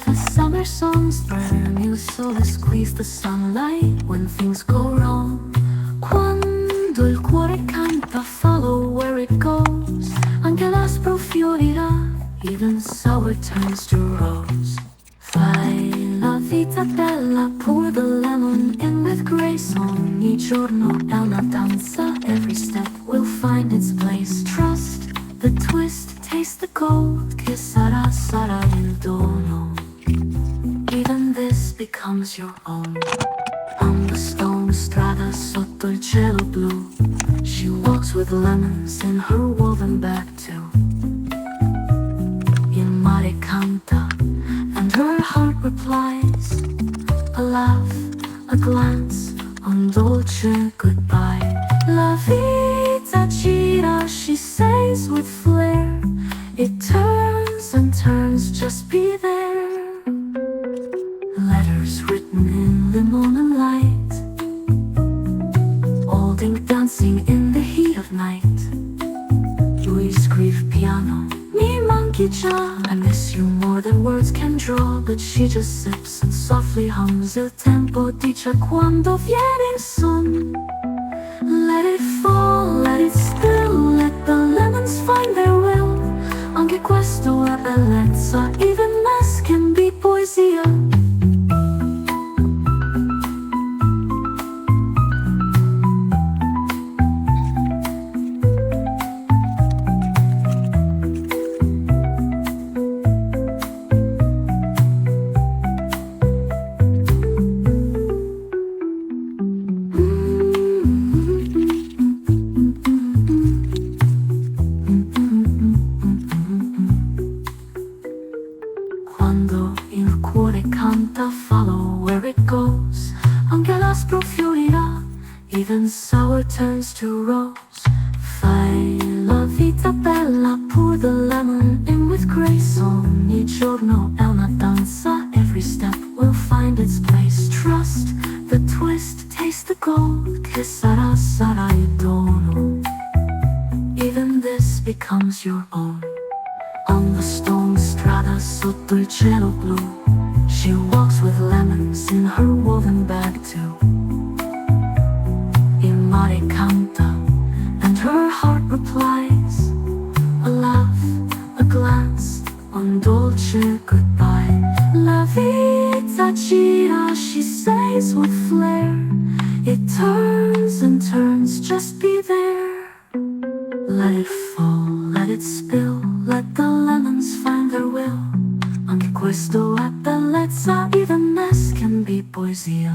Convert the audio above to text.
the summer songs. Spremi, sole squeeze the sunlight when things go wrong. Quando il cuore canta, follow where it goes. Anche l'aspro fiorirà, even sour turns to rose. Fai la vita bella, pour the lemon in with grace. Ogni giorno è una danza, every step will find its place. Trust the twist, taste the gold, che sarà, sarà il dono. Even this becomes your own. On the stone strada, sotto il cielo blu, she walks with lemons in her woven bag too. Il mare canta, and her heart replies. A laugh, a glance, un dolce goodbye. La vita gira, she says with flair. It turns and turns, just be there. Letters written in lemon and light, old ink dancing in the heat of night. Lui scrive piano, mi manchi già. I miss you more than words can draw. But she just sips and softly hums. Il tempo dice quando viene il son. Let it fall, let it spill, let the lemons find their will. Anche questo è bellezza, even mess can be poesia. Quando il cuore canta, follow where it goes. Anche l'aspro fiorirà, even sour turns to rose. Fai la vita bella, pour the lemon in with grace. Ogni giorno è una danza, every step will find its place. Trust the twist, taste the gold, che sarà, sarà il dono. Even this becomes your own. On the stone strada, sotto il cielo blu, she walks with lemons in her woven bag too. Il mare canta, and her heart replies. A laugh, a glance, un dolce goodbye. La vita gira, she says with flair. It turns and turns, just be there. Let it fall, let it spill, let the lemons find their will. Anche questo è bellezza, even mess can be poesia.